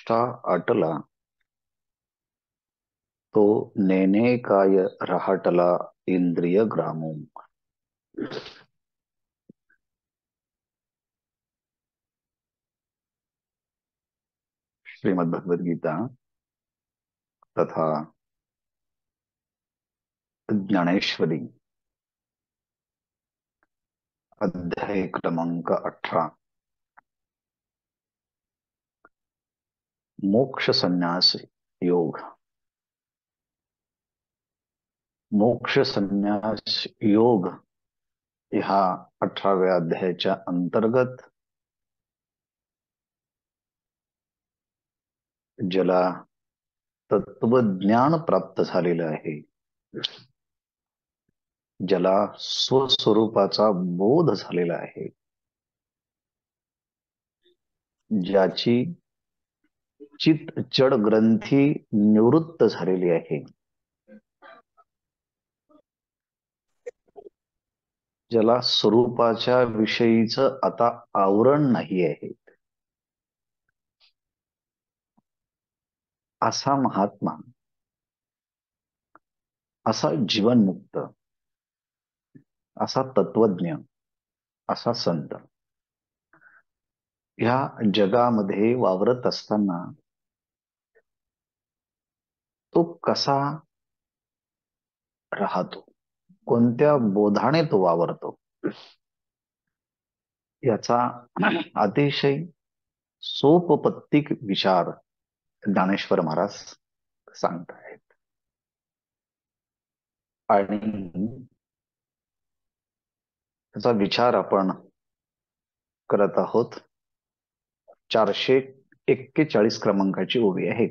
दृष्टा अटला तो नेने काय रहाटला इंद्रिय ग्रामो। श्रीमद् भगवद गीता तथा ज्ञानेश्वरी अध्याय क्रमांक 18 मोक्ष संन्यास योग। मोक्ष संन्यास योग ह्या 18व्या अध्यायाच्या अंतर्गत ज्याला तत्वज्ञान प्राप्त झालेलं आहे, ज्याला स्वस्वरूपाचा बोध झालेला आहे, ज्याची चित जड ग्रंथी निवृत्त झालेली आहे, ज्याला स्वरूपाच्या विषयीचं आता आवरण नाही आहे, असा महात्मा, असा जीवनमुक्त, असा तत्वज्ञ, असा संत ह्या जगामध्ये वावरत असताना तो कसा राहतो, कोणत्या बोधाने तो वावरतो, याचा अतिशय सोपपत्तिक विचार ज्ञानेश्वर महाराज सांगत आहेत। आणि त्याचा विचार आपण करत आहोत। 441 क्रमांकाची ओवी आहे।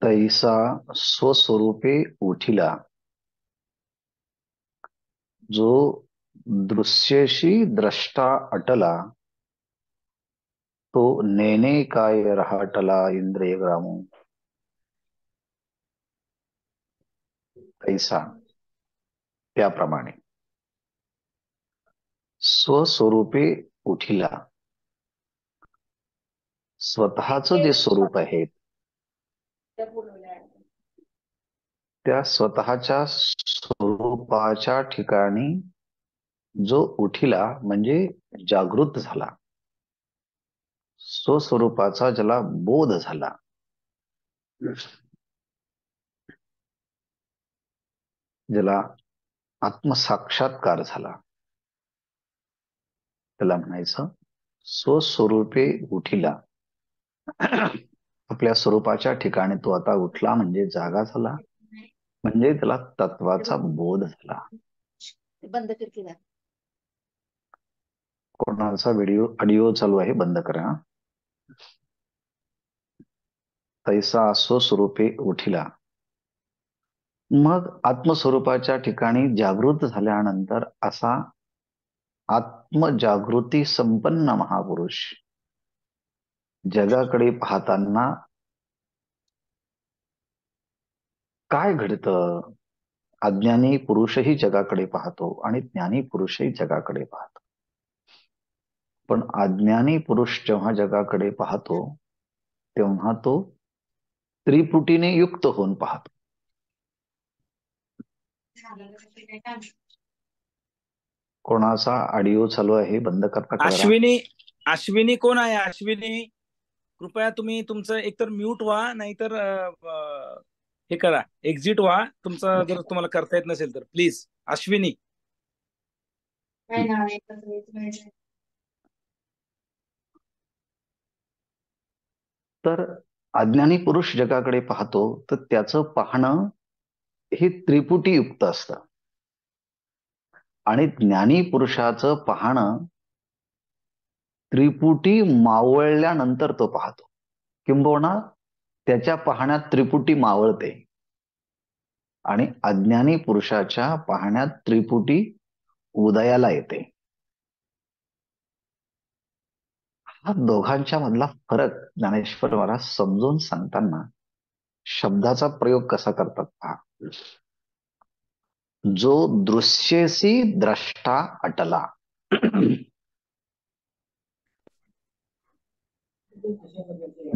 तैसा स्वस्वरूपे उठिला, जो दृश्यशी द्रष्टा अटला, तो नेने काय रहाटला इंद्रिय ग्रामो। तैसा त्याप्रमाणे स्वस्वरूपे उठिला, स्वतःच जे स्वरूप आहे त्या स्वतःच्या स्वरूपाच्या ठिकाणी जो उठिला म्हणजे जागृत झाला, स्वस्वरूपाचा ज्याला बोध झाला, ज्याला आत्मसाक्षात्कार झाला, त्याला म्हणायचं स्वस्वरूपे उठिला। आपल्या स्वरूपाच्या ठिकाणी तो आता उठला म्हणजे जागा झाला, म्हणजे त्याला तत्वाचा बोध झाला। बंद कर, कोणाचा ऑडिओ चालू आहे, बंद करा। तैसा स्वस्वरूपे उठिला, मग आत्मस्वरूपाच्या ठिकाणी जागृत झाल्यानंतर असा आत्मजागृती संपन्न महापुरुष जगाकडे पाहताना काय घडतं? अज्ञानी पुरुषही जगाकडे पाहतो आणि ज्ञानी पुरुषही जगाकडे पाहतो, पण अज्ञानी पुरुष जेव्हा जगाकडे पाहतो तेव्हा तो त्रिपुटीने युक्त होऊन पाहतो। कोणाचा ऑडिओ चालू आहे, बंद करता का? अश्विनी कोण आहे? अश्विनी, कृपया तुम्ही तुमचं एकतर म्यूट व्हा, नाहीतर हे करा, एक्झिट व्हा तुमचं, जर तुम्हाला करता येत नसेल तर प्लीज। अश्विनी, तर अज्ञानी पुरुष जगाकडे पाहतो तर त्याचं पाहणं हे त्रिपुटी युक्त असतं, आणि ज्ञानी पुरुषाचं पाहणं त्रिपुटी मावळल्यानंतर तो पाहतो, किंबहुना त्याच्या पाहण्यात त्रिपुटी मावळते आणि अज्ञानी पुरुषाच्या पाहण्यात त्रिपुटी उदयाला येते। हा दोघांच्या मधला फरक ज्ञानेश्वर महाराज समजून सांगताना शब्दाचा प्रयोग कसा करतात पहा। जो दृश्यसी द्रष्टा अटला.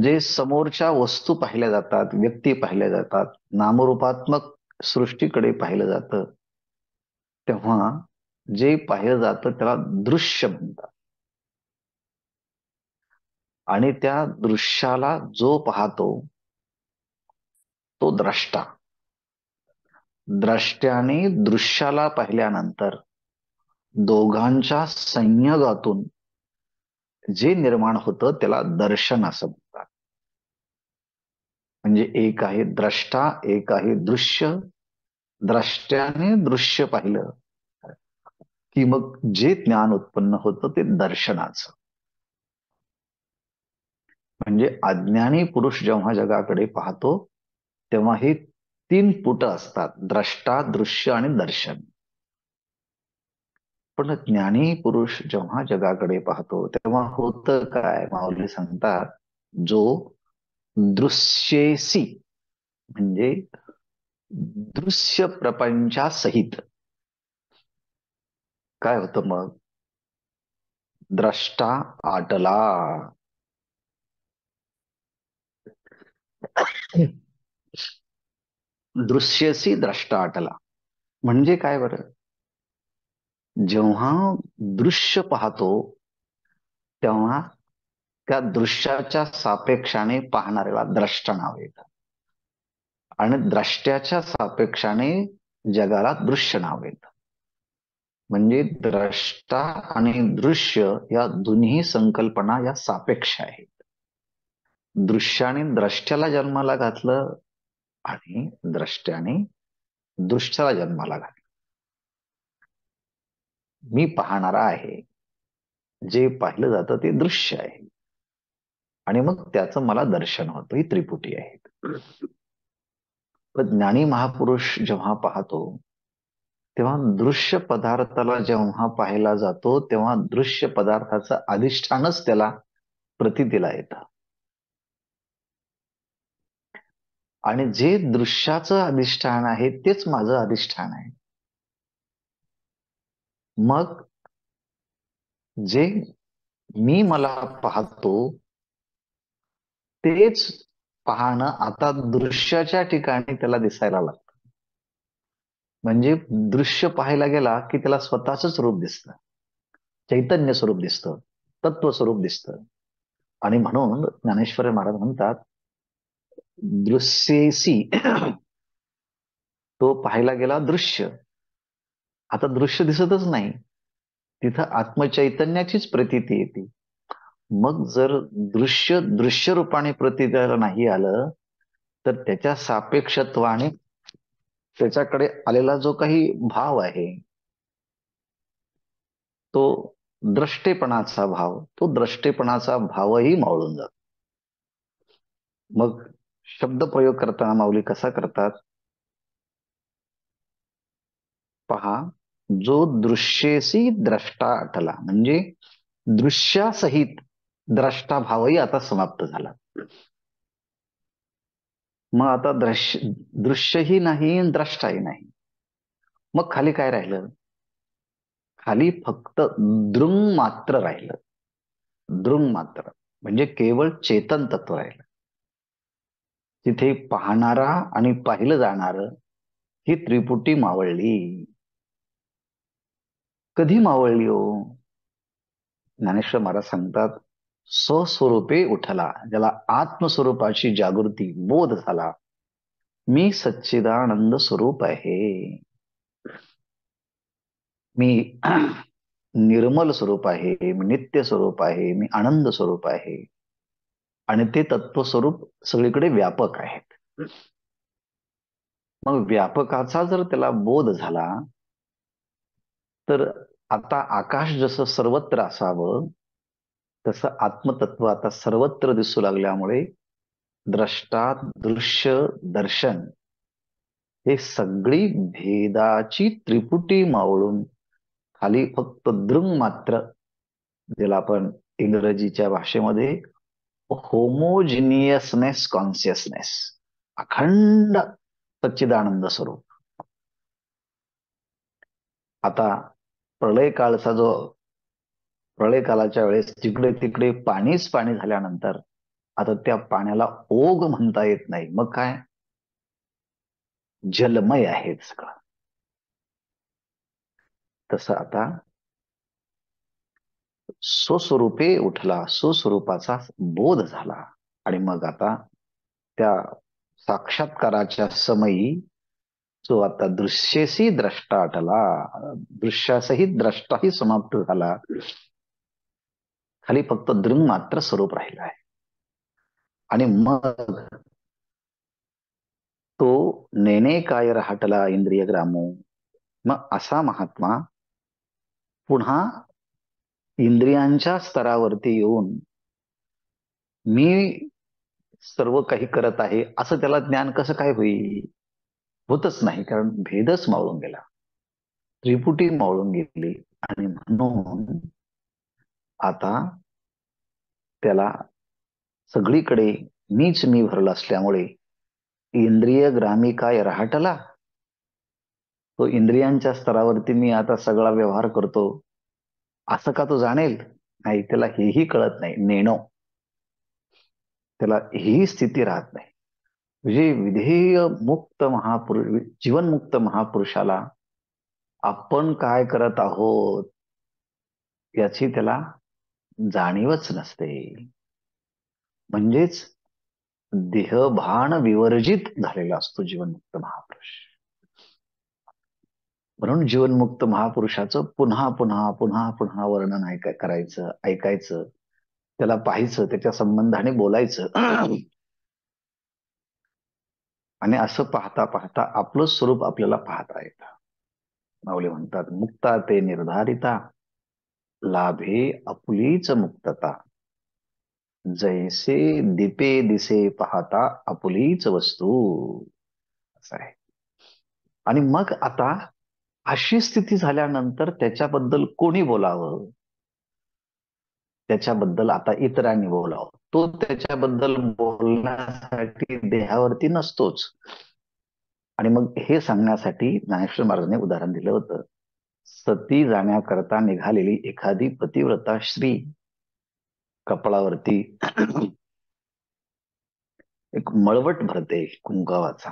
जे समोरच्या वस्तू पाहिल्या जातात, व्यक्ती पाहिल्या जातात, नामरूपात्मक सृष्टीकडे पाहिलं जातं, तेव्हा जे पाहिलं जातं त्याला दृश्य म्हणतात. आणि त्या दृश्याला जो पाहतो तो द्रष्टा. द्रष्ट्याने दृश्याला पाहिल्यानंतर दोघांच्या संयोगातून जे निर्माण होतं त्याला दर्शन असं म्हणतात. म्हणजे एक आहे द्रष्टा, एक आहे दृश्य. द्रष्ट्याने दृश्य पाहिलं की मग जे ज्ञान उत्पन्न होतं ते दर्शनाचं. म्हणजे अज्ञानी पुरुष जेव्हा जगाकडे पाहतो तेव्हा हे 3 पुट असतात, द्रष्टा, दृश्य आणि दर्शन. पण ज्ञानी पुरुष जेव्हा जगाकडे पाहतो तेव्हा होतं काय, माऊली सांगतात, जो दृश्येसी म्हणजे दृश्य प्रपंचासहित काय होतं मग, द्रष्टा आटला. दृश्यसी द्रष्टा आटला म्हणजे काय बरं, जेव्हा दृश्य पाहतो तेव्हा त्या दृश्याच्या सापेक्षाने पाहणाऱ्याला द्रष्टा नाव येतं आणि द्रष्ट्याच्या सापेक्षाने जगाला दृश्य नाव येतं. म्हणजे द्रष्टा आणि दृश्य या दोन्ही संकल्पना या सापेक्ष आहेत. दृश्याने द्रष्ट्याला जन्माला घातलं आणि द्रष्ट्याने दृश्याला जन्माला घातलं. मी पाहणारा आहे, जे पाहिलं जातं ते दृश्य आहे आणि मग त्याचं मला दर्शन होतं. ही त्रिपुटी आहेत. पण ज्ञानी महापुरुष जेव्हा पाहतो तेव्हा दृश्य पदार्थाला जेव्हा पाहायला जातो तेव्हा दृश्य पदार्थाचं अधिष्ठानच त्याला प्रतीतीला येतं. आणि जे दृश्याचं अधिष्ठान आहे तेच माझं अधिष्ठान आहे. मग जे मी मला पाहतो तेच पाहणं आता दृश्याच्या ठिकाणी त्याला दिसायला लागतं. म्हणजे दृश्य पाहायला गेला की त्याला स्वतःच रूप दिसतं, चैतन्य स्वरूप दिसतं, तत्व स्वरूप दिसतं. आणि म्हणून ज्ञानेश्वर महाराज म्हणतात, दृश्येसी तो पाहायला गेला दृश्य. आता दृश्य दिसतच नाही, तिथं आत्मचैतन्याचीच प्रतीती येते. मग जर दृश्य दृश्य रूपाने प्रतीतीला नाही आलं तर त्याच्या सापेक्षत्वाने त्याच्याकडे आलेला जो काही भाव आहे तो द्रष्टेपणाचा भाव, तो द्रष्टेपणाचा भावही मावळून जातो. मग शब्द प्रयोग करताना माऊली कसा करतात पहा, जो दृश्येसी द्रष्टा आटला म्हणजे दृश्यासहित द्रष्टा भावही आता समाप्त झाला. मग आता दृश्यही नाही, द्रष्टाही नाही. मग खाली काय राहिलं, खाली फक्त दृंग मात्र राहिलं. दृंग मात्र म्हणजे केवळ चेतन तत्व राहिलं. तिथे पाहणारा आणि पाहिलं जाणार ही त्रिपुटी मावळली. कधी मावळली हो, ज्ञानेश्वर महाराज सांगतात, स्वस्वरूपे उठला, ज्याला आत्मस्वरूपाची जागृती बोध झाला. मी सच्चिदानंद स्वरूप आहे, मी निर्मल स्वरूप आहे, मी नित्य स्वरूप आहे, मी आनंद स्वरूप आहे. आणि ते तत्वस्वरूप सगळीकडे व्यापक आहेत. मग व्यापकाचा जर त्याला बोध झाला तर आता आकाश जसं सर्वत्र असावं तसं आत्मतत्व आता सर्वत्र दिसू लागल्यामुळे द्रष्टा, दृश्य, दर्शन हे सगळी भेदाची त्रिपुटी मावळून खाली फक्त दृंग मात्र, ज्याला आपण इंग्रजीच्या भाषेमध्ये होमोजिनियसनेस कॉन्शियसनेस, अखंड सच्चिदानंद स्वरूप, आता प्रलय काळचा जो प्रलय कालाच्या वेळेस जिकडे तिकडे पाणीच पाणी झाल्यानंतर आता त्या पाण्याला ओघ म्हणता येत नाही, मग काय, जलमय आहे सगळं. तसं आता स्वस्वरूपे उठला, स्वस्वरूपाचा बोध झाला. आणि मग आता त्या साक्षात्काराच्या समयी जो आता दृश्यसी द्रष्टा आटला, दृश्यासही द्रष्टाही समाप्त झाला, खाली फक्त दृंग मात्र स्वरूप राहिला आहे. आणि मग तो नेने काय राहटला इंद्रिय ग्रामो, मग असा महात्मा पुन्हा इंद्रियांच्या स्तरावरती येऊन मी सर्व काही करत आहे असं त्याला ज्ञान कसं काय होईल? होतच नाही, कारण भेदच मावळून गेला, त्रिपुटी मावळून गेली. आणि म्हणून आता त्याला सगळीकडे मीच मी भरला असल्यामुळे इंद्रिय ग्रामी काय राहटला, तो इंद्रियांच्या स्तरावरती मी आता सगळा व्यवहार करतो असं का तो जाणेल? नाही, त्याला हेही कळत नाही. नेणो, त्याला ही स्थिती राहत नाही. म्हणजे विधेय मुक्त महापुरुष, जीवनमुक्त महापुरुषाला आपण काय करत आहोत याची त्याला जाणीवच नसते. म्हणजेच देहभान विवर्जित झालेला असतो जीवनमुक्त महापुरुष. म्हणून जीवनमुक्त महापुरुषाचं पुन्हा पुन्हा पुन्हा पुन्हा वर्णन करायचं, ऐकायचं, त्याला पाहायचं, त्याच्या संबंधाने बोलायचं. आणि असं पाहता पाहता आपलं स्वरूप आपल्याला पाहता येतं. माऊली म्हणतात, मुक्ता ते निर्धारिता, लाभे आपुलीच मुक्तता, जैसे दीपे दिसे पाहता आपुलीच वस्तू, असं आहे. आणि मग आता अशी स्थिती झाल्यानंतर त्याच्याबद्दल कोणी बोलावं? त्याच्याबद्दल आता इतरांनी बोलावं. तो त्याच्याबद्दल बोलण्यासाठी देहावरती नसतोच. आणि मग हे सांगण्यासाठी ज्ञानेश्वर महाराजांनी उदाहरण दिलं होतं. सती जाण्याकरता निघालेली एखादी पतिव्रता स्त्री कपाळावरती एक मळवट भरते कुंकवाचा,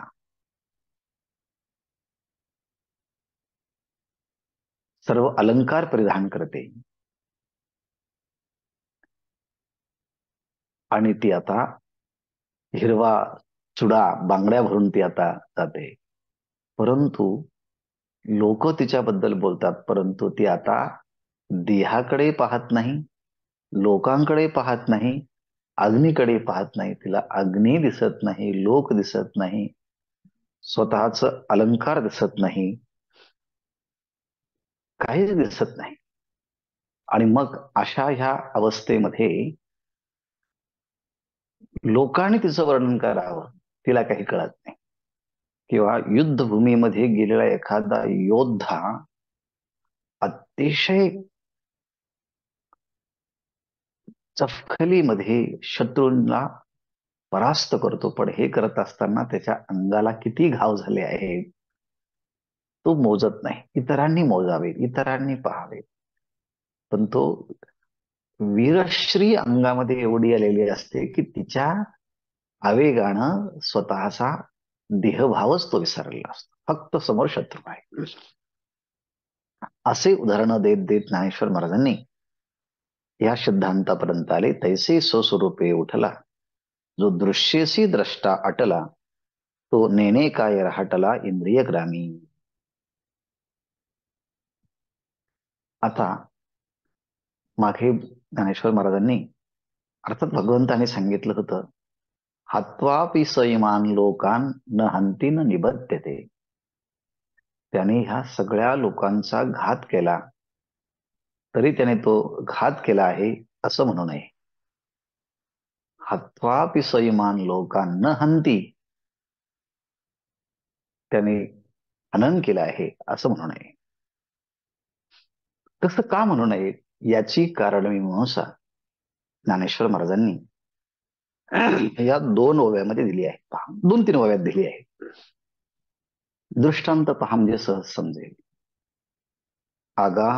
सर्व अलंकार परिधान करते, आणि ती आता हिरवा चुडा बांगड्या भरून ती आता जाते. परंतु लोक तिच्याबद्दल बोलतात, परंतु ती आता देहाकडे पाहत नाही, लोकांकडे पाहत नाही, अग्नीकडे पाहत नाही. तिला अग्नी दिसत नाही, लोक दिसत नाही, स्वतःच अलंकार दिसत नाही, काहीच दिसत नाही. आणि मग अशा ह्या अवस्थेमध्ये लोकांनी तिचं वर्णन करावं, तिला काही कळत नाही. किंवा युद्धभूमीमध्ये गेलेला एखादा योद्धा अतिशय चपखलीमध्ये शत्रूंना परास्त करतो, पण हे करत असताना त्याच्या अंगाला किती घाव झाले आहेत तो मोजत नाही. इतरांनी मोजावे, इतरांनी पाहावे. पण तो वीरश्री अंगामध्ये एवढी आलेली असते की तिच्या आवेगानं स्वतःचा देहभावच तो विसरलेला असतो, फक्त समोर शत्रू आहे. असे उदाहरणं देत देत ज्ञानेश्वर महाराजांनी या सिद्धांतापर्यंत आले. तैसे स्वस्वरूपे उठला, जो दृश्यसी द्रष्टा अटला, तो नेणे काय राहटला इंद्रिय ग्रामी. आता मागे ज्ञानेश्वर महाराजांनी, अर्थात भगवंताने सांगितलं होतं, हत्वापि सैमान लोकान न हंती न निबध्यते. त्याने ह्या सगळ्या लोकांचा घात केला तरी त्याने तो घात केला आहे असं म्हणू नये. हत्वापि सैमान लोकान न हंती, त्याने हनन केलं आहे असं म्हणू नये. तसं का म्हणू नये याची कारणमीमांसा ज्ञानेश्वर महाराजांनी या 2 ओव्यामध्ये दिली आहे. 2-3 ओव्यात दिली आहे. दृष्टांत पहा म्हणजे सहज समजेल. आगा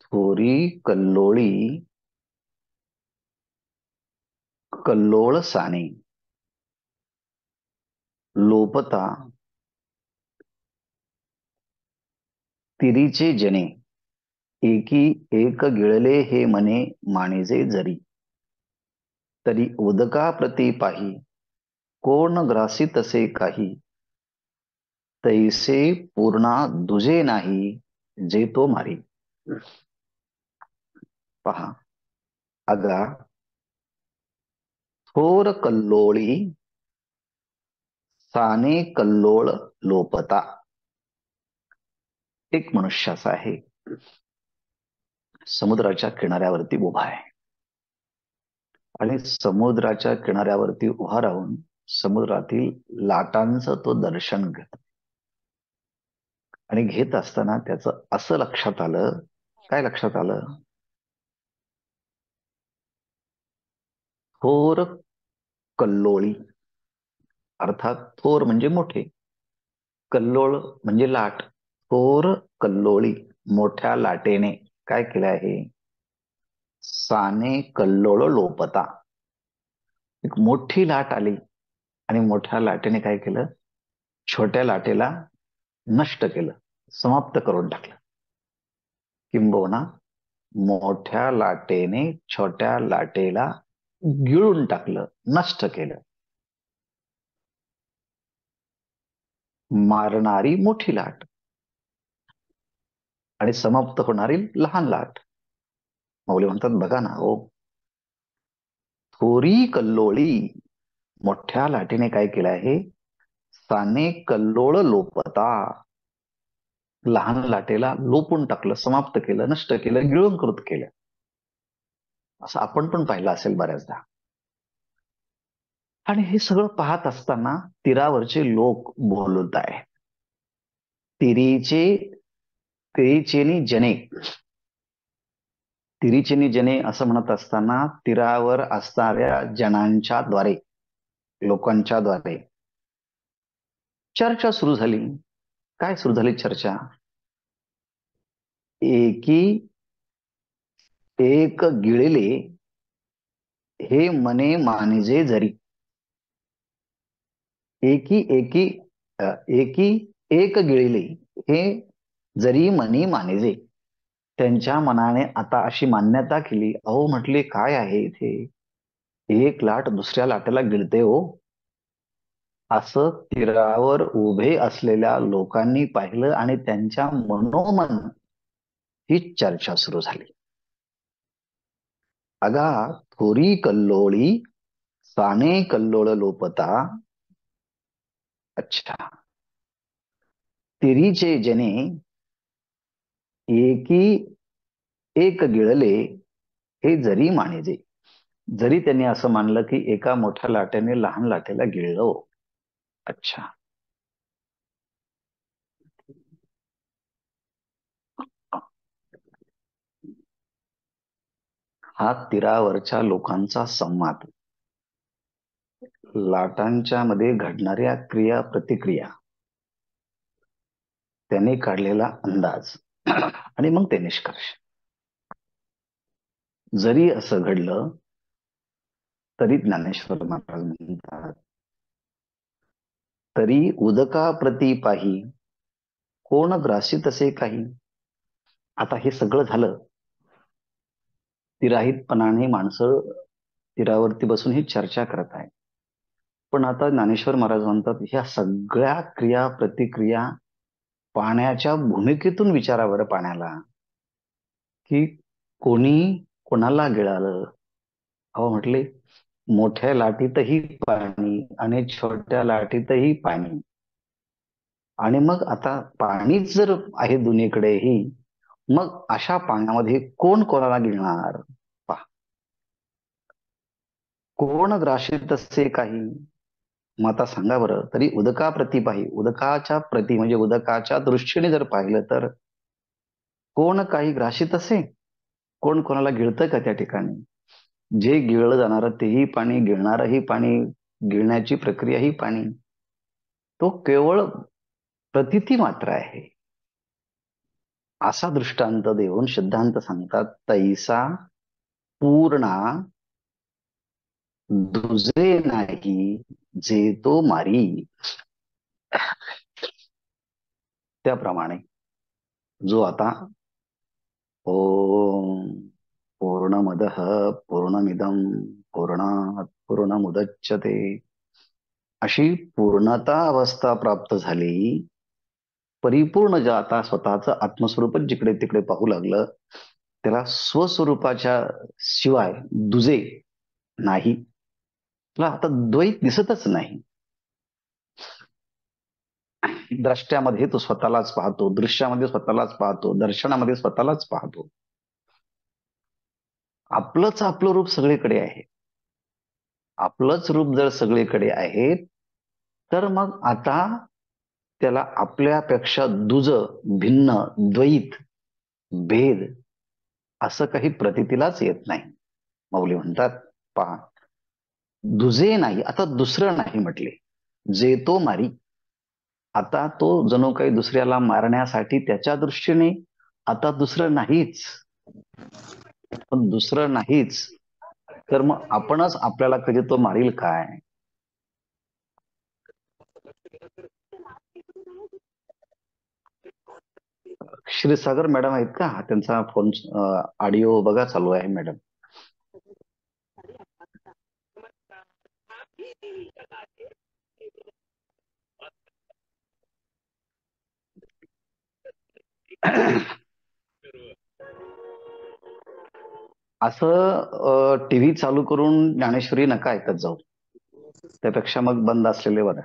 थोरी कल्लोळी कल्लोळ साने लोपता तिरीचे जने एकी एक गिळले हे मने माणिजे जरी तरी उदका प्रती पाही कोण ग्रासी तसे काही तैसे पूर्णा दुजे नाही जे तो मारी. पहा, अगा थोर कल्लोळी साने कल्लोळ लोपता. एक मनुष्याचा आहे, समुद्राच्या किनाऱ्यावरती उभा आहे आणि समुद्राच्या किनाऱ्यावरती उभा राहून समुद्रातील लाटांचं तो दर्शन घेत आणि घेत असताना त्याचं असं लक्षात आलं. काय लक्षात आलं? थोर कल्लोळी अर्थात थोर म्हणजे मोठे, कल्लोळ म्हणजे लाट. थोर कल्लोळी मोठ्या लाटेने काय केलं आहे? साने कल्लोळ लोपता. एक मोठी लाट आली आणि मोठ्या लाटेने काय केलं? छोट्या लाटेला नष्ट केलं, समाप्त करून टाकलं. किंबहुना मोठ्या लाटेने छोट्या लाटेला गिळून टाकलं, नष्ट केलं. मारणारी मोठी लाट आणि समाप्त होणारी लहान लाट. माऊली म्हणतात बघा ना हो, थोरी कल्लोळी मोठ्या लाटेने काय केलं आहे? साने कल्लोळ लोपता लहान लाटेला लोपून टाकलं, समाप्त केलं, नष्ट केलं, गिळून केलं. असं आपण पण पाहिलं असेल बऱ्याचदा. आणि हे सगळं पाहत असताना तीरावरचे लोक बोलत आहे. तिरीचेनी जने, तिरीचेनी जने असं म्हणत असताना तीरावर असणाऱ्या जनांच्या द्वारे, लोकांच्या द्वारे चर्चा सुरू झाली. काय सुरू झाली चर्चा? एकी एक गिळले हे मने मानिजे जरी. एकी एकी एकी एक गिळले हे जरी मनी मानिजे. त्यांच्या मनाने आता अशी मान्यता केली. अहो म्हटले, काय आहे इथे? एक लाट दुसऱ्या लाटेला गिळते हो. असं तीरावर उभे असलेल्या लोकांनी पाहिलं आणि त्यांच्या मनोमन ही चर्चा सुरू झाली. अगा थोरी कल्लोळी साने कल्लोळ लोपता. अच्छा, तिरीचे जने एकी एक गिळले हे जरी मानिजे. जरी त्यांनी असं मानलं की एका मोठ्या लाटेने लहान लाटेला गिळलं. अच्छा, हा तीरावरच्या लोकांचा संवाद, लाटांच्या मध्ये घडणाऱ्या क्रिया प्रतिक्रिया, त्याने काढलेला अंदाज आणि मग ते निष्कर्ष. जरी असं घडलं तरी ज्ञानेश्वर महाराज म्हणतात, तरी उदका प्रती पाही कोण ग्रासी तसे काही. आता हे सगळं झालं, तिराहितपणाने माणसं तीरावरती बसून ही चर्चा करत आहे. पण आता ज्ञानेश्वर महाराज म्हणतात, ह्या सगळ्या क्रिया प्रतिक्रिया पाण्याच्या भूमिकेतून विचारावर पाण्याला, की कोणी कोणाला गिळालं. अहो म्हटले, मोठ्या लाटीतही पाणी आणि छोट्या लाटीतही पाणी. आणि मग आता पाणीच जर आहे दोन्हीकडेही, मग अशा पाण्यामध्ये कोण कोणाला गिळणार? पहा, कोण ग्रासित तसे काही. मग आता सांगा बरं, तरी उदका प्रती पाही, उदकाच्या प्रती म्हणजे उदकाच्या दृष्टीने जर पाहिलं तर कोण काही ग्रासित असे, कोण कोणाला गिळतं का त्या ठिकाणी? जे गिळलं जाणारं तेही पाणी, गिळणारही पाणी, गिळण्याची प्रक्रिया ही पाणी. तो केवळ प्रतिती मात्र आहे. असा दृष्टांत देऊन सिद्धांत सांगतात, तैसा पूर्णा दुजे नाही जे तो मारी. त्याप्रमाणे जो आता ओम पूर्णमदः पूर्णमिदं पूर्णात् पूर्णमुदच्यते अशी पूर्णता अवस्था प्राप्त झाली, परिपूर्ण जे आता स्वतःचं आत्मस्वरूपच जिकडे तिकडे पाहू लागलं, त्याला स्वस्वरूपाच्या शिवाय दुजे नाही. तुला आता द्वैत दिसतच नाही. द्रष्ट्यामध्ये तो स्वतःलाच पाहतो, दृश्यामध्ये स्वतःलाच पाहतो, दर्शनामध्ये स्वतःलाच पाहतो. आपलंच आपलं रूप सगळीकडे आहे. आपलंच रूप जर सगळीकडे आहे, तर मग आता त्याला आपल्यापेक्षा दुज, भिन्न, द्वैत, भेद असं काही प्रतितीलाच येत नाही. माऊली म्हणतात, पहा, दुजे नाही, आता दुसरं नाही म्हटले, जे तो मारी. आता तो जणू काही दुसऱ्याला मारण्यासाठी त्याच्या दृष्टीने आता दुसरं नाहीच. पण दुसरं नाहीच, तर मग आपणच आपल्याला कधी तो मारील काय? क्षीरसागर मॅडम आहेत का? त्यांचा फोन ऑडिओ बघा चालू आहे मॅडम. असं टीव्ही चालू करून ज्ञानेश्वरी नका ऐकत जाऊ. त्यापेक्षा मग बंद असलेले बघा.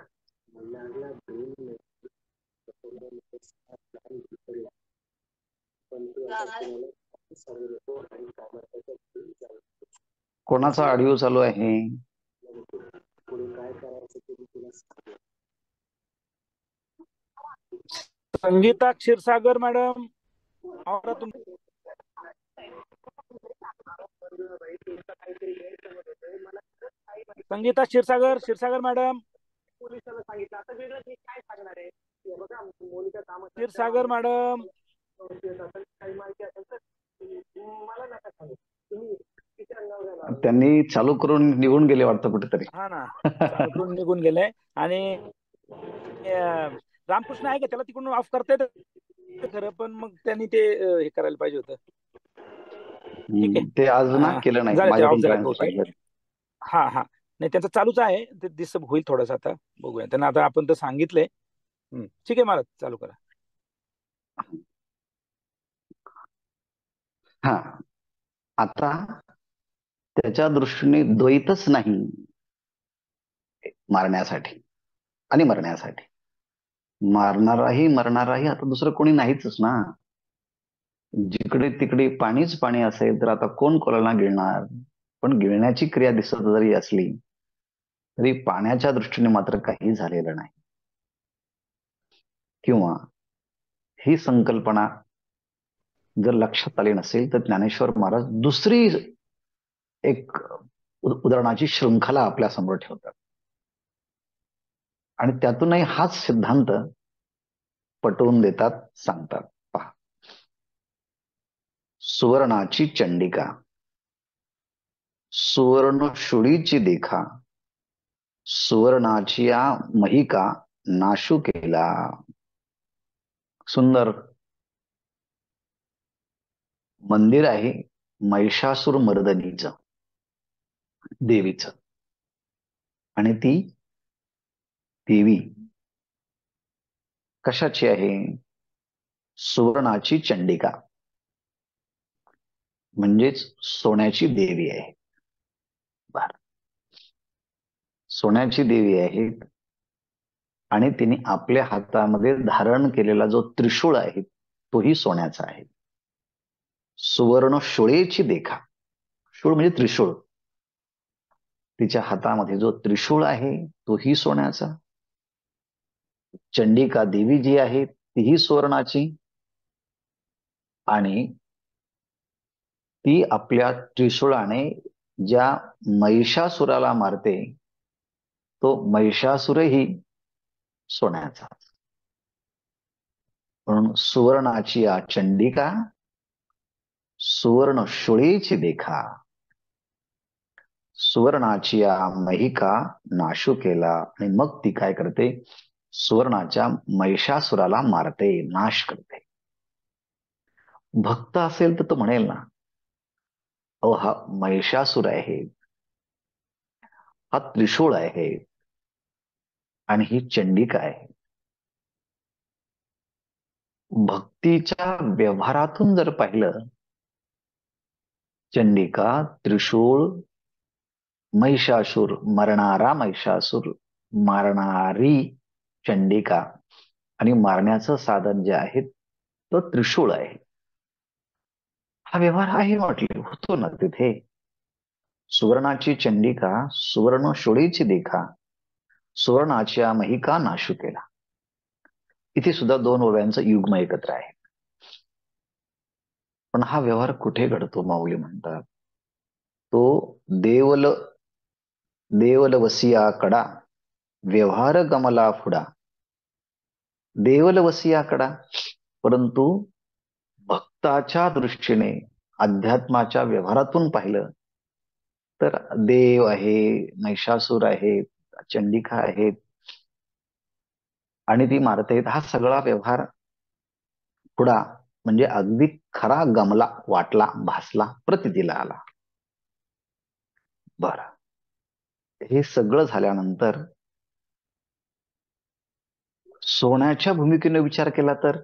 कोणाचा ऑडिओ चालू आहे? संगीता क्षीरसागर मॅडम, आवरा तुम. Sangeeta Kshirsagar, Kshirsagar madam, Kshirsagar madam. त्यांनी चालू करून निघून गेले वाटतं कुठेतरी. हा ना, चालू करून निघून गेले. आणि रामकृष्ण आहे का? त्याला तिकडून ऑफ करता येतं खरं, पण मग त्यांनी ते हे करायला पाहिजे होतं. ठीक आहे, ते आज ना केलं नाही, झालं, ते ऑफ माझ्याकडून झालं ट्रान्स बहुतेक. पाहिलं. हा हा, नाही त्यांचं चालूच आहे, ते डिस्टर्ब होईल थोडंसं. आता बघूया, त्यांना आता आपण तर सांगितलंय. ठीक आहे, महाराज चालू करा. हा, आता त्याच्या दृष्टीने द्वैतच नाही मारण्यासाठी आणि मरण्यासाठी. मारणाराही मरणाराही आता दुसरं कोणी नाहीच ना. जिकडे तिकडे पाणीच पाणी असेल तर आता कोण कोणाला गिळणार? पण गिळण्याची क्रिया दिसत जरी असली तरी पाण्याच्या दृष्टीने मात्र काही झालेलं नाही. किंवा ही संकल्पना जर लक्षात आली नसेल तर ज्ञानेश्वर महाराज दुसरी एक उदाहरणाची शृंखला आपल्या समोर ठेवतात आणि त्यातूनही हाच सिद्धांत पटवून देतात, सांगतात. पहा, सुवर्णाची चंडिका, सुवर्ण शुळीची देखा, सुवर्णाची महिका नाशू केला. सुंदर मंदिर आहे महिषासूर मर्दनीचं, देवीचं. आणि ती देवी कशाची आहे? सुवर्णाची चंडिका, म्हणजेच सोन्याची देवी आहे. बर, सोन्याची देवी आहे. आणि तिने आपल्या हातामध्ये धारण केलेला जो त्रिशूळ आहे तोही सोन्याचा आहे. सुवर्ण शूळेची देखा, शूळ म्हणजे त्रिशूळ. तिच्या हातामध्ये जो त्रिशूळ आहे तोही सोन्याचा. चंडिका देवी जी आहे तीही सुवर्णाची. आणि ती आपल्या त्रिशूळाने ज्या महिषासुराला मारते तो महिषासुरही सोन्याचा. म्हणून सुवर्णाची या चंडिका, सुवर्ण शुळेची देखा, सुवर्णाची या महिका नाशू केला. आणि मग ती काय करते, सुवर्णाच्या महिषासुराला मारते, नाश करते. भक्त असेल तर तो म्हणेल ना, अहो हा महिषासुर आहे, हा त्रिशूळ आहे आणि ही चंडिका आहे. भक्तीच्या व्यवहारातून जर पाहिलं, चंडिका, त्रिशूळ, महिषासूर, मरणारा महिषासूर, मारणारी चंडिका आणि मारण्याचं साधन जे आहे तो त्रिशूळ आहे. हा व्यवहार आहे म्हटले, होतो ना तिथे. सुवर्णाची चंडिका, सुवर्ण शोळीची देखा, सुवर्णाच्या महिका नाशू केला. इथे सुद्धा दोन ओव्यांचं युग्म एकत्र आहे. पण हा व्यवहार कुठे घडतो माऊली म्हणतात, तो देवल देवलवसिया कडा, व्यवहार गमला फुडा. देवलवसिया कडा, परंतु भक्ताच्या दृष्टीने अध्यात्माच्या व्यवहारातून पाहिलं तर देव आहे, महिषासूर आहे, चंडिका आहेत आणि ती मारते. हा सगळा व्यवहार पुढा म्हणजे अगदी खरा गमला, वाटला, भासला, प्रतीला आला. बर, हे सगळं झाल्यानंतर सोन्याच्या भूमिकेने विचार केला तर,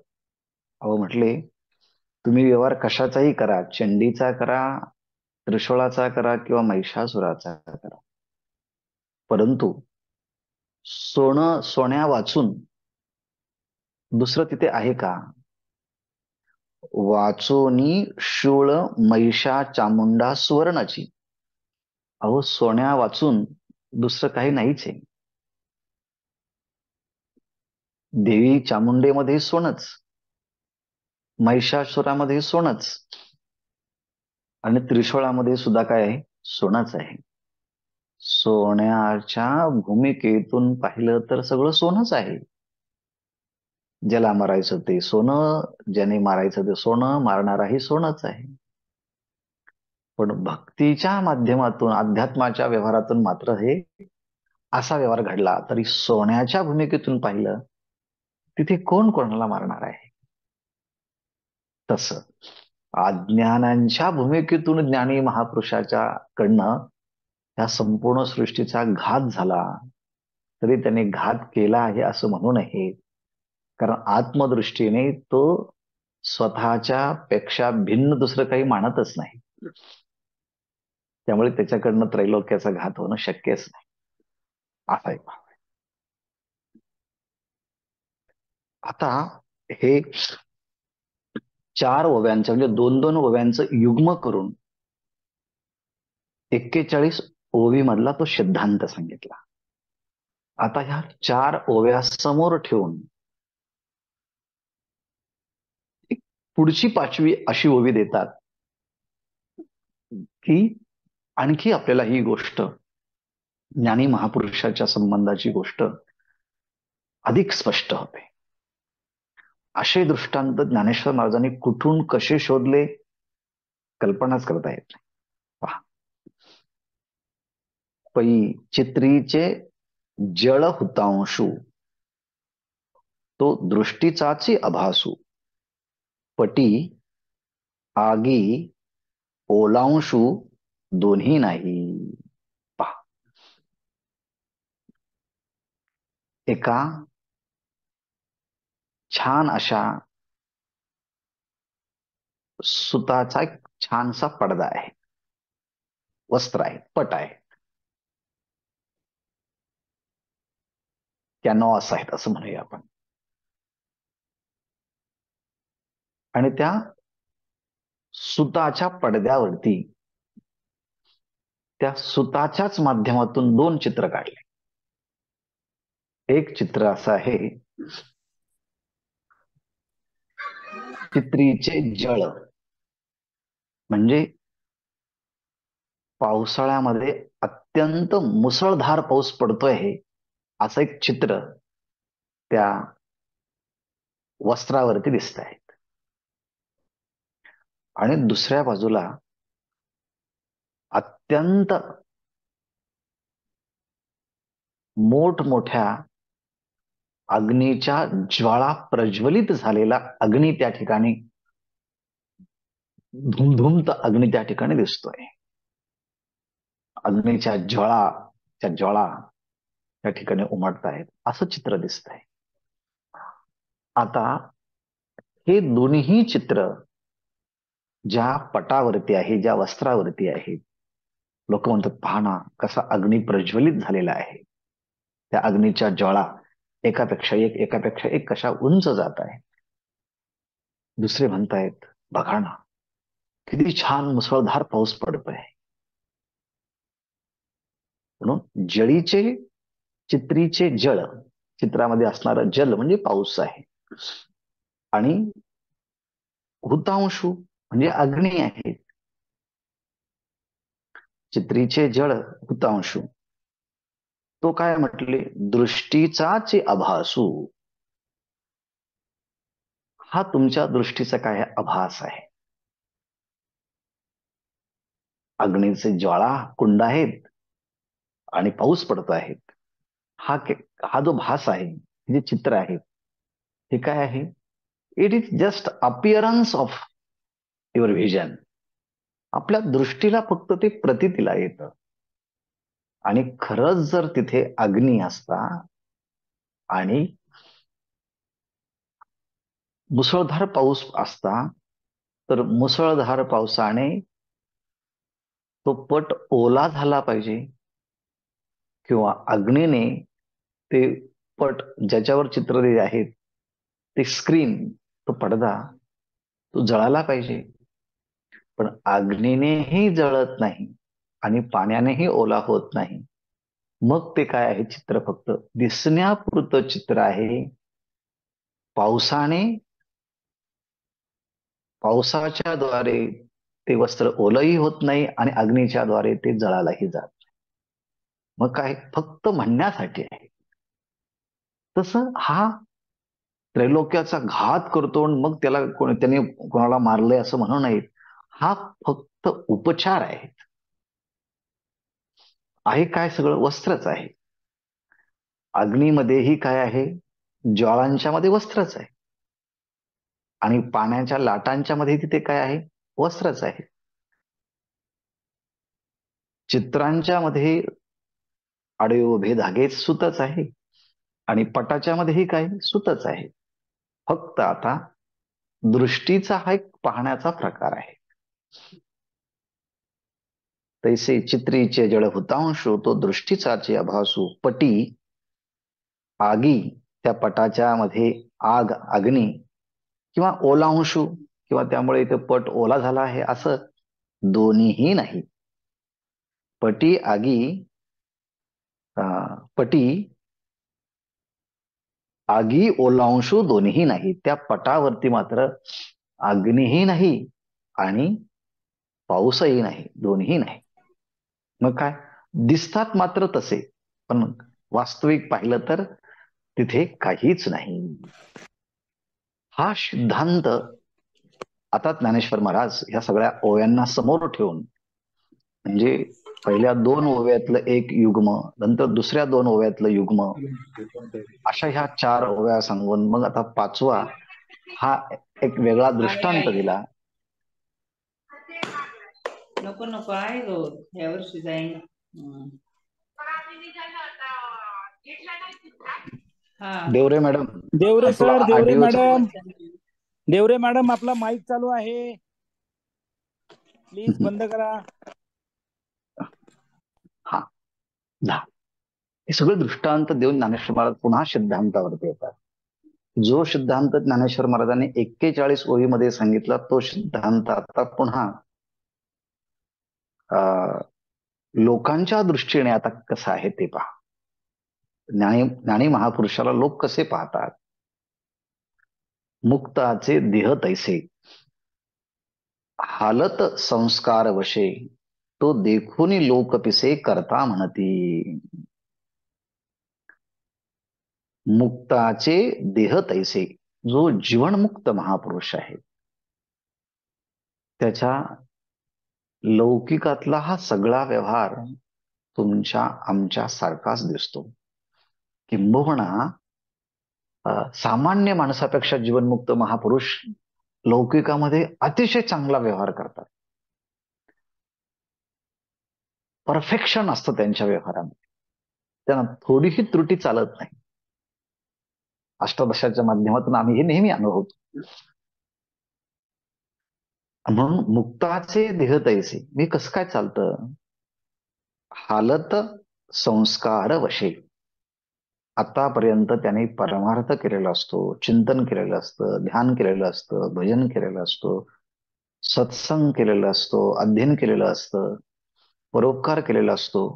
अहो म्हटले तुम्ही व्यवहार कशाचाही करा, चंडीचा करा, त्रिशूळाचा करा किंवा महिषासुराचा करा, परंतु सोन्या वाचून दुसरं तिथे आहे का? वाचोनी शूळ महिषा चामुंडा सुवर्णाची. अहो सोन्या वाचून दुसरं काही नाहीच आहे. देवी चामुंडेमध्ये सोनच, महिषासुरामध्ये सोनच आणि त्रिशूळामध्ये सुद्धा काय आहे, सोनच आहे. सोन्याच्या भूमिकेतून पाहिलं तर सगळं सोनच आहे. ज्याला मारायचं ते सोनं, ज्याने मारायचं ते सोनं, मारणाराही सोनच आहे. पण भक्तीच्या माध्यमातून, अध्यात्माच्या व्यवहारातून मात्र हे असा व्यवहार घडला. तरी सोन्याच्या भूमिकेतून पाहिलं तिथे कोण कोणाला मारणार आहे? तस अज्ञानांच्या भूमिकेतून ज्ञानी महापुरुषाच्या कडनं या संपूर्ण सृष्टीचा घात झाला, तरी त्याने घात केला आहे असं म्हणू नये. कारण आत्मदृष्टीने तो स्वतःच्या पेक्षा भिन्न दुसरं काही मानतच नाही. त्यामुळे त्याच्याकडनं त्रैलोक्याचा घात होणं शक्यच नाही. असा एक भाव आहे. आता हे 4 ओव्यांचं म्हणजे 2-2 ओव्यांचं युग्म करून 41 ओवी मधला तो सिद्धांत सांगितला. आता ह्या 4 ओव्या समोर ठेवून पुढची 5वी अशी ओवी देतात की आणखी आपल्याला ही गोष्ट, ज्ञानी महापुरुषाच्या संबंधाची गोष्ट अधिक स्पष्ट होते. असे दृष्टांत ज्ञानेश्वर महाराजांनी कुठून कसे शोधले कल्पनाच करता येत नाही. पहा, पै चित्रीचे जळ हुतांशू, तो दृष्टीचाची अभासू, पटी आगी ओलांशू दोन्ही नाही. पहा, एका छान अशा सुताचा एक छानसा पडदा आहे, वस्त्र आहे, पट आहे, कॅनॉस आहेत असं म्हणूया आपण. आणि त्या सुताच्या पडद्यावरती त्या सुताच्याच माध्यमातून 2 चित्र काढले. एक चित्र असं आहे, चित्रीचे जळ म्हणजे पावसाळ्यामध्ये अत्यंत मुसळधार पाऊस पडतोय असं एक चित्र त्या वस्त्रावरती दिसत आहेत. आणि दुसऱ्या बाजूला अत्यंत मोठमोठ्या अग्नीच्या ज्वाळा प्रज्वलित झालेला अग्नी त्या ठिकाणी, धुमधुमत अग्नी त्या ठिकाणी दिसतोय. अग्नीच्या ज्वाळा त्या ठिकाणी उमटत आहेत, असं चित्र दिसतंय. आता हे दोन्ही चित्र ज्या पटावरती आहे, ज्या वस्त्रावरती आहेत, लोक म्हणतात पहा ना कसा अग्नी प्रज्वलित झालेला आहे. त्या अग्नीच्या ज्वाळा एकापेक्षा एक कशा उंच जात आहेत. दुसरे म्हणतायत बघा ना किती छान मुसळधार पाऊस पडतोय. म्हणून चित्रीचे जळ, चित्रामध्ये असणारं जल म्हणजे पाऊस आहे. आणि हुतांशु म्हणजे अग्नी आहे. चित्रीचे जळ हुतांशु, तो काय म्हटले, दृष्टीचाच आभासू. हा तुमच्या दृष्टीचा काय आभास आहे. अग्नीचे ज्वाळा कुंड आहेत आणि पाऊस पडतो आहे. हा जो भास आहे, जे चित्र आहे, हे काय आहे. It is just appearance of your vision. आपल्या दृष्टीला फक्त ते प्रतीतीला येतं. आणि खरंच जर तिथे अग्नी असता आणि मुसळधार पाऊस असता, तर मुसळधार पावसाने तो पट ओला झाला पाहिजे, किंवा अग्नीने ते पट ज्याच्यावर चित्र आहेत, ते स्क्रीन, तो पडदा, तो जळाला पाहिजे. पण अग्नीनेही जळत नाही आणि पाण्यानेही ओला होत नाही. मग ते काय आहे, चित्र फक्त दिसण्यापुरतं चित्र आहे. पावसाच्या द्वारे ते वस्त्र ओलही होत नाही आणि अग्नीच्या द्वारे ते जळालाही जात नाही. मग काय फक्त म्हणण्यासाठी आहे. तसं हा त्रैलोक्याचा घात करतो मग त्याने कोणाला मारलंय असं म्हणू नये. हा फक्त उपचार आहे. काय सगळं वस्त्रच आहे. अग्नीमध्येही काय आहे, ज्वाळांच्या मध्ये वस्त्रच आहे. आणि पाण्याच्या लाटांच्या मध्ये तिथे काय आहे, वस्त्रच आहे. चित्रांच्या मध्ये आडवे उभे धागे सुतच आहे आणि पटाच्या मध्येही काय सुतच आहे. फक्त आता दृष्टीचा हा एक पाहण्याचा प्रकार आहे. तैसे चित्रीचे जळ हुतांशु, तो दृष्टीचाचे आभासू. पटी आगी, त्या पटाच्या मध्ये अग्नी, किंवा ओलांशू, किंवा त्यामुळे इथे पट ओला झाला आहे, असं दोन्हीही नाही. पटी आगी ओलांशू दोन्हीही नाही. त्या पटावरती मात्र अग्नीही नाही आणि पाऊसही नाही, दोन्ही नाही. मग काय दिसतात मात्र तसे, पण वास्तविक पाहिलं तर तिथे काहीच नाही. हा सिद्धांत आता ज्ञानेश्वर महाराज ह्या सगळ्या ओव्यांना समोर ठेवून, म्हणजे पहिल्या 2 ओव्यातलं एक युग्म, नंतर दुसऱ्या 2 ओव्यातलं युग्म, अशा ह्या 4 ओव्या सांगून मग आता 5वा हा एक वेगळा दृष्टांत दिला. नको आहे गो, या वर्षी जाईन. Deore madam, Deore sir, Deore audio madam आपला माईक चालू आहे, प्लीज बंद करा. हा हे सगळं दृष्टांत देऊन ज्ञानेश्वर महाराज पुन्हा सिद्धांतावरती येतात. जो सिद्धांत ज्ञानेश्वर महाराजांनी 41 ओळीमध्ये सांगितला, तो सिद्धांत आता पुन्हा लोकांच्या दृष्टीने आता कसं आहे ते पहा. ज्ञानी महापुरुषाला लोक कसे पाहतात. मुक्ताचे देह तैसे, हालत संस्कार वशे, तो देखून लोक पिसे करता म्हणती. मुक्ताचे देह तैसे, जो जीवनमुक्त महापुरुष आहे त्याच्या लौकिकातला हा सगळा व्यवहार तुमच्या आमच्या सारखाच दिसतो. किंबहुना सामान्य माणसापेक्षा जीवनमुक्त महापुरुष लौकिकामध्ये अतिशय चांगला व्यवहार करतात. परफेक्शन असतं त्यांच्या व्यवहारामध्ये, त्यांना थोडीही त्रुटी चालत नाही. अष्टादशाच्या माध्यमातून आम्ही हे नेहमी अनुभवतो. म्हणून मुक्ताचे देह तैसे मी कसं काय चालतं, हालत संस्कार वशे. आतापर्यंत त्याने परमार्थ केलेला असतो, चिंतन केलेलं असतं, ध्यान केलेलं असतं, भजन केलेलं असतं, सत्संग केलेला असतो, अध्ययन केलेलं असतं, परोपकार केलेला असतो,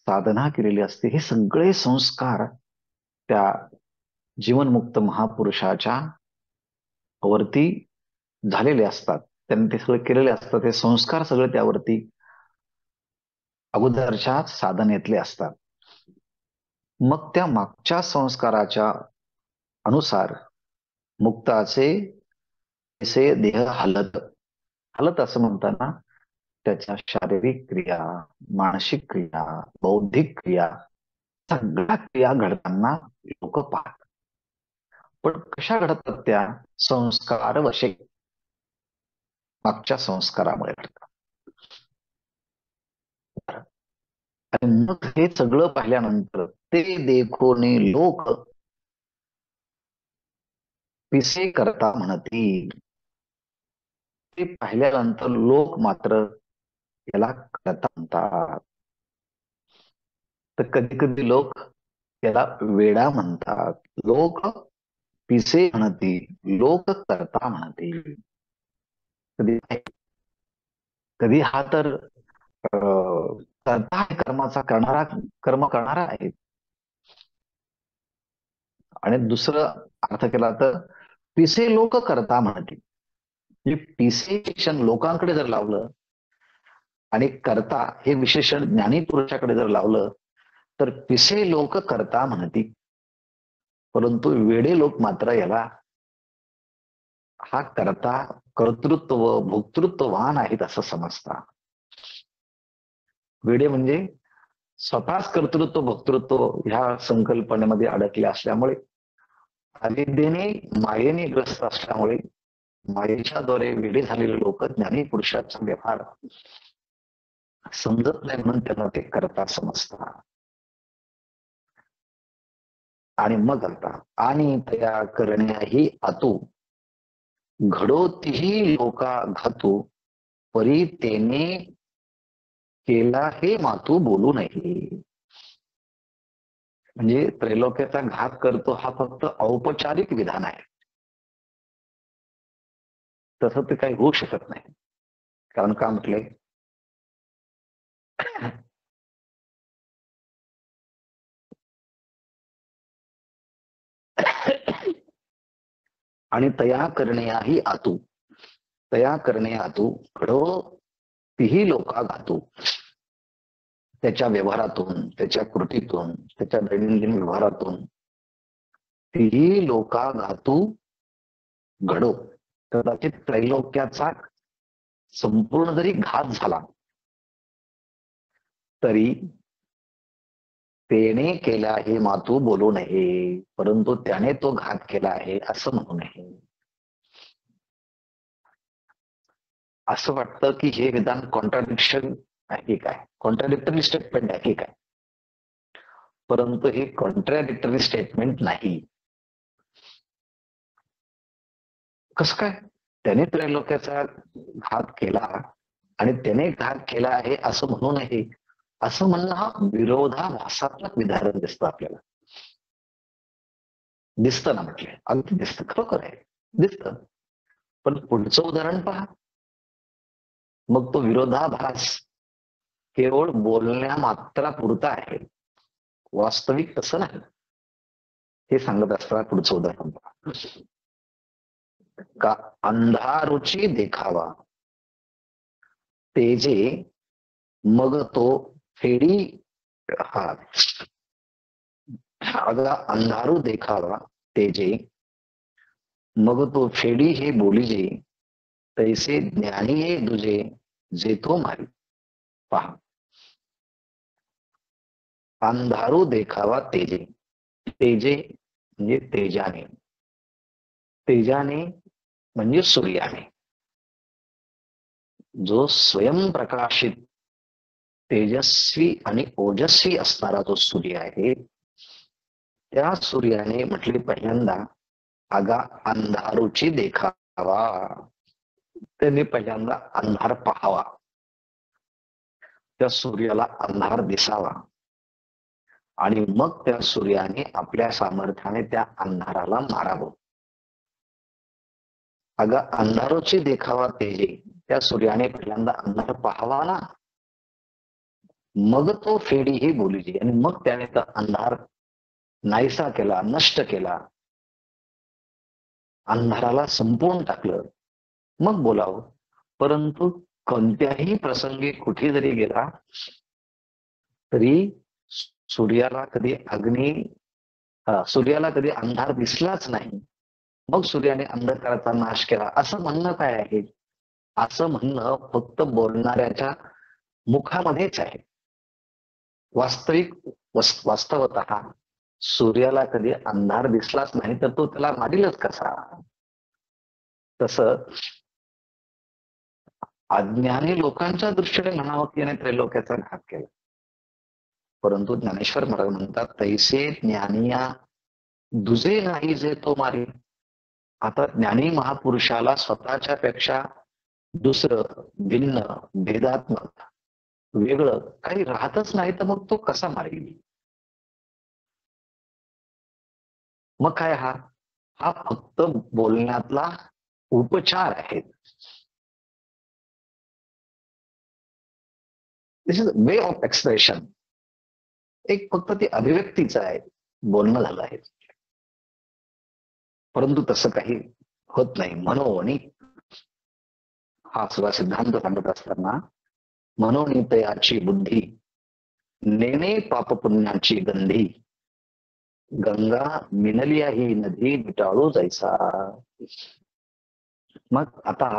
साधना केलेली असते. हे सगळे संस्कार त्या जीवनमुक्त महापुरुषाच्या वरती झालेले असतात. त्यांनी ते सगळे केलेले असतात. ते संस्कार सगळे त्यावरती अगोदरच्या साधनेतले असतात. मग त्या मागच्या संस्काराच्या अनुसार मुक्ताचे तैसे देह हालत. हालत असं म्हणताना त्याच्या शारीरिक क्रिया, मानसिक क्रिया, बौद्धिक क्रिया, सगळ्या क्रिया घडताना लोक पाहतात. पण कशा घडतात त्या? संस्कार वशे, मागच्या संस्कारामुळे घडतात. आणि मग हे सगळं पाहिल्यानंतर ते देखोनी लोक पिसे करता म्हणतील. ते पाहिल्यानंतर लोक मात्र याला करता म्हणतात. तर कधी कधी लोक याला वेडा म्हणतात. लोक पिसे म्हणतील, लोक करता म्हणतील. कधी कधी हा तर करता आहे, कर्माचा करणारा, कर्म करणारा आहे. आणि दुसरं अर्थ केला तर पिसे लोक करता म्हणतील. पिसे विशेषण लोकांकडे जर लावलं आणि करता हे विशेषण ज्ञानी पुरुषाकडे जर लावलं तर पिसे लोक करता म्हणतील. परंतु वेडे लोक मात्र याला हा करता, कर्तृत्व, भोक्तृत्ववान आहेत असं समजतात. वेडे म्हणजे स्वतःच कर्तृत्व भोक्तृत्व ह्या संकल्पनेमध्ये अडकले असल्यामुळे, अविद्येने मायेने ग्रस्त असल्यामुळे मायेच्याद्वारे वेडे झालेले लोक ज्ञानी पुरुषाचा व्यवहार समजत नाही म्हणून त्यांना ते करता समजतात. आणि मग आता आणि तया करण्याही आतू घडोतीही लोका घातू परी तेने केला हे मातू बोलू नये. म्हणजे त्रैलोक्याचा घात करतो हा फक्त औपचारिक विधान आहे. तसं ते काही होऊ शकत नाही. कारण का म्हटले, आणि तया करण्याही आतू, तया करणे आतू घडो तीही लोका घातू. त्याच्या व्यवहारातून, त्याच्या कृतीतून, त्याच्या दैनंदिन व्यवहारातून तीही लोका घातू घडो. कदाचित त्रैलोक्याचा संपूर्ण जरी घात झाला तरी तेने केला हे मातू बोलू नये. परंतु त्याने तो घात केला आहे असं म्हणू नये. असं वाटतं की हे विधान कॉन्ट्राडिक्शन आहे काय, कॉन्ट्राडिक्टरी स्टेटमेंट आहे काय, परंतु हे कॉन्ट्राडिक्टरी स्टेटमेंट नाही. कसं काय? त्याने त्रैलोक्याचा घात केला आणि त्याने घात केला आहे असं म्हणू नये, असं म्हणणं हा विरोधाभासात्मक विधान दिसतं आपल्याला. दिसतं ना, म्हटलंय अगदी दिसतं, खरोखर आहे, दिसतं. पण पुढचं उदाहरण पहा. मग तो विरोधाभास केवळ बोलण्या मात्रा पुरता आहे, वास्तविक तसं नाही. हे सांगत असताना पुढचं उदाहरण पहा. का अंधारुची देखावा तेजे मग तो फेडी हा. अगं अंधारू देखावा तेजे मग तो फेडी हे बोलिजे, तैसे ज्ञानी हे दुजे, जे तो मारी. पहा, अंधारू देखावा तेजे. तेजे म्हणजे तेजाने. तेजाने म्हणजे सूर्याने. जो स्वयंप्रकाशित, तेजस्वी आणि ओजस्वी असणारा जो सूर्य आहे, त्या सूर्याने म्हटले पहिल्यांदा, अगा अंधारूची देखावा. त्यांनी पहिल्यांदा अंधार पाहावा, त्या सूर्याला अंधार दिसावा, आणि मग त्या सूर्याने आपल्या सामर्थ्याने त्या अंधाराला मारावं. अगा अंधारोची देखावा तेजे, त्या सूर्याने पहिल्यांदा अंधार पाहावा ना, मग तो फेडी ही बोलीजी, आणि मग त्याने तो अंधार नाहीसा केला, नष्ट केला, अंधाराला संपवून टाकलं, मग बोलावं. परंतु कोणत्याही प्रसंगी कुठे जरी गेला तरी सूर्याला कधी सूर्याला कधी अंधार दिसलाच नाही, मग सूर्याने अंधकाराचा नाश केला, असं म्हणणं काय आहे? असं म्हणणं फक्त बोलणाऱ्याच्या मुखामध्येच आहे. वास्तवतः सूर्याला कधी अंधार दिसलाच नाही, तर तो त्याला मारीलच कसा? तसं अज्ञानी लोकांच्या दृष्टीने म्हणावं की याने त्रैलोक्याचा घात केला, परंतु ज्ञानेश्वर महाराज म्हणतात, तैसे ज्ञानिया दुजे नाही जे तो मारी. आता ज्ञानी महापुरुषाला स्वतःच्या पेक्षा दुसरं, भिन्न, भेदात्मक, वेगळं काही राहतच नाही, तर मग तो कसा मारेल? मग काय हा हा फक्त बोलण्यातला उपचार आहे. दिस इज वे ऑफ एक्सप्रेशन. एक फक्त ती अभिव्यक्तीच आहे, बोलणं झालं आहे, परंतु तसं काही होत नाही. म्हणून हा सगळा सिद्धांत सांगत असताना, म्हणून तयाची बुद्धी नेणे पापपुण्याची गंधी, गंगा मिनलिया ही नदी मिटाळू जायचा. मग आता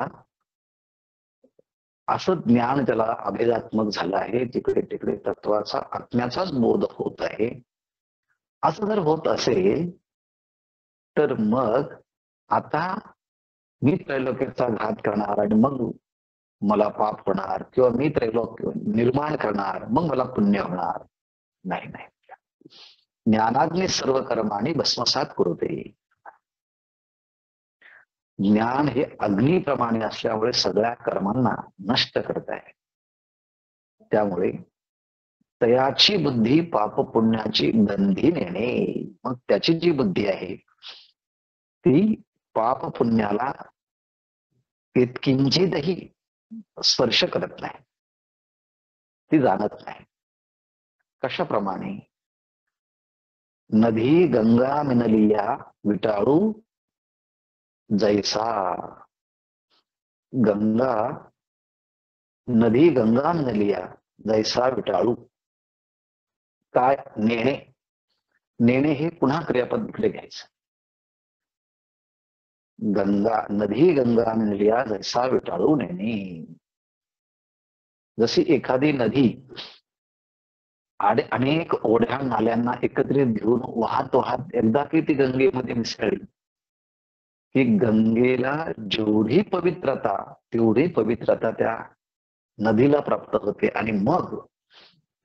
असं ज्ञान त्याला अभेदात्मक झालं आहे, तिकडे तिकडे तत्वाचा आत्म्याचाच बोध होत आहे. असं जर होत असेल तर मग आता मी त्रैलोक्याचा घात करणार आणि मग मला पाप होणार, किंवा मी त्रैलोक्य निर्माण करणार मग मला पुण्य होणार, नाही नाही. ज्ञानाग्नी सर्व कर्माने भस्मसात करूते. ज्ञान हे अग्नीप्रमाणे असल्यामुळे सगळ्या कर्मांना नष्ट करत आहे. त्यामुळे तयाची बुद्धी पाप पुण्याची गंधी नेणे. मग त्याची जी बुद्धी आहे ती पाप पुण्याला किंचितही स्पर्श करत नाही, ती जाणत नाही. कशाप्रमाणे? नदी गंगा मिनलिया विटाळू जैसा. गंगा नदी गंगा मिनलिया जैसा विटाळू. काय? नेणे. नेणे हे पुन्हा क्रियापद इकडे घ्यायचं. गंगा नदी गंगा मिनलिया जैसा विटाळू नेणे. जशी एखादी नदी अनेक ओढ्या नाल्यांना एकत्रित घेऊन वाहत वाहत एकदा की ती गंगेमध्ये मिसळली की गंगेला जेवढी पवित्रता तेवढी पवित्रता त्या नदीला प्राप्त होते, आणि मग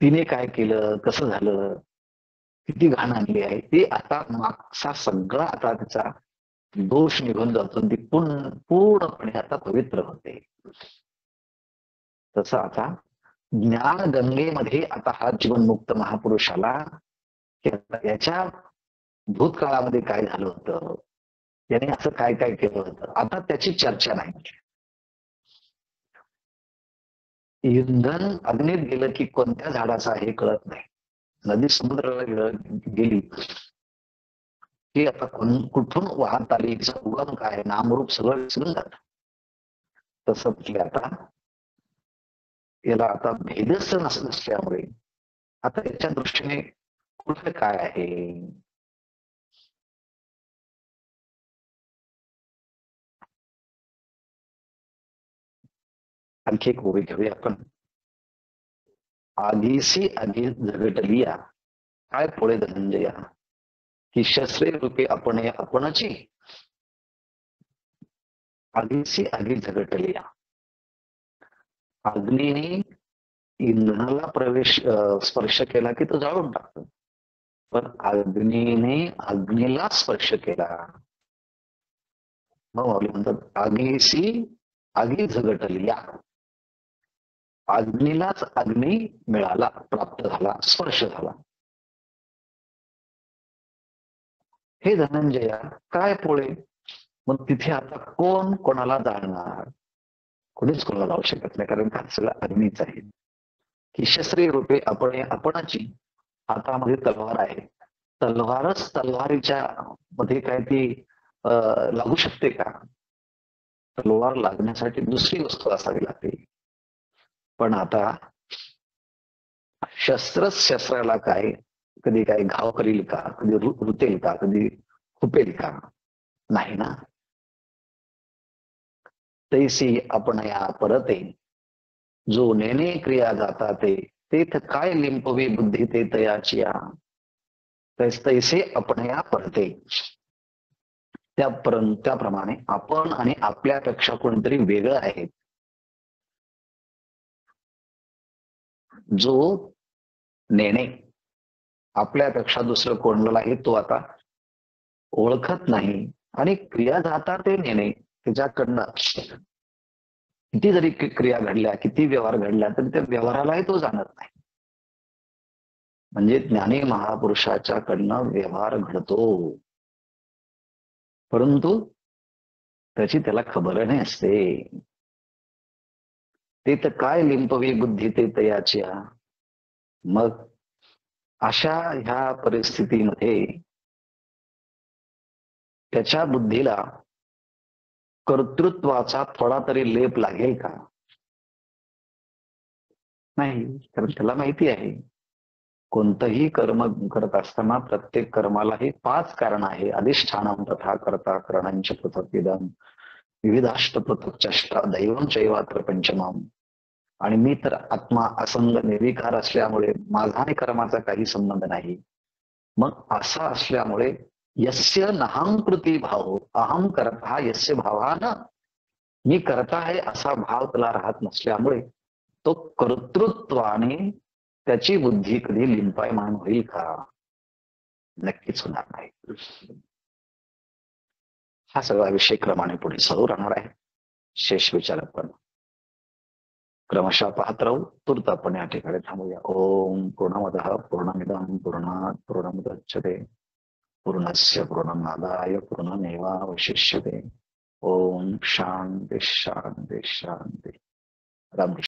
तिने काय केलं, कसं झालं, किती घाण आणली आहे, ती आता मागचा सगळा आता त्याचा दोष निघून जातो, ती पूर्णपणे आता पवित्र होते. तसं आता ज्ञान गंगेमध्ये आता हा जीवनमुक्त महापुरुषाला याच्या भूतकाळामध्ये काय झालं होतं, याने असं काय काय केलं होतं, आता त्याची चर्चा नाही. इंधन अग्नीत गेलं की कोणत्या झाडाचा हे कळत नाही. नदी समुद्राला गेली की आता कुठून वाहत आली, उगम काय, नामरूप सगळं विसरून जात. तसं आता याला आता भेदच नसल्यामुळे आता याच्या दृष्टीने कुठे काय आहे, आणखी एक ओवी घेऊया आपण. आगीसी आगी झगटलिया काय पोळे धनंजया, की शस्त्रे रूपे आपण आपणची आगीसी आगी झगटलिया. अग्नीने इंधनाला स्पर्श केला की तो जाळून टाकतो, पण अग्नीने अग्नीला स्पर्श केला मग माऊली म्हणतात आगीसी आगी झगटलिया. अग्नीलाच अग्नी मिळाला, प्राप्त झाला, स्पर्श झाला. हे धनंजया काय पोळे. मग तिथे आता कोण कोणाला जाणणार, कोणीच कोणाला जाऊ शकत नाही, कारण का सगळं अग्नीच आहे. की शस्त्रे रूपे आपण आपणाची, हातामध्ये तलवार आहे, तलवारच तलवारीच्या मध्ये काय ती लागू शकते का. तलवार लागण्यासाठी दुसरी वस्तू असावी लागते. पण आता शस्त्रच शस्त्राला काय कधी काय घाव करील का, कधी रुतेल का, कधी खुपेल का, नाही ना. तैसी आपण या परते, जो नेने क्रिया जाता तेथ काय लिंपवी बुद्धी ते तयाचिया. तैसे आपण या परते, त्याप्रमाणे आपण आणि आपल्यापेक्षा कोणतरी वेगळं आहे. जो नेणे, आपल्यापेक्षा दुसरं कोणालाही तो आता ओळखत नाही, आणि क्रिया जाता ते नेणे, त्याच्याकडनं किती जरी क्रिया घडल्या, किती व्यवहार घडला, तरी त्या व्यवहारालाही तो जाणत नाही. म्हणजे ज्ञानी महापुरुषाच्या कडनं व्यवहार घडतो, परंतु त्याची त्याला खबर नाही असते. ते तर काय लिंपवी बुद्धी ते तयाच्या. मग अशा ह्या परिस्थितीमध्ये त्याच्या बुद्धीला कर्तृत्वाचा थोडा तरी लेप लागेल का. नाही, कारण त्याला माहिती आहे कोणतंही कर्म करत असताना प्रत्येक कर्मालाही 5 कारण आहे. अधिष्ठानम तथा कर्ता करणंच पृथक विधम विविधाष्ट पृथक चष्टा दैवम चैवात्र पंचमम. आणि मी तर आत्मा असंग निर्विकार असल्यामुळे माझा आणि कर्माचा काही संबंध नाही. मग असा असल्यामुळे यस्य नहंकृती भाव अहम करता यस्य भावान, मी करता आहे असा भाव त्याला राहत नसल्यामुळे तो कर्तृत्वाने त्याची बुद्धी कधी लिंपायमान होईल का. नक्कीच होणार नाही. हा सगळा विषय क्रमाने पुढे सुरू राहणार आहे. शेष विचार आपण क्रमशः पाहत राहू. तूर्त आपण या ठिकाणी थांबूया. ओम पूर्णमदः पूर्णमिदं पूर्णात् पूर्णमुदच्यते पूर्णस्य पूर्णमादाय पूर्णमेवावशिष्यते. ओम शांती शांती शांती. रामकृष्ण.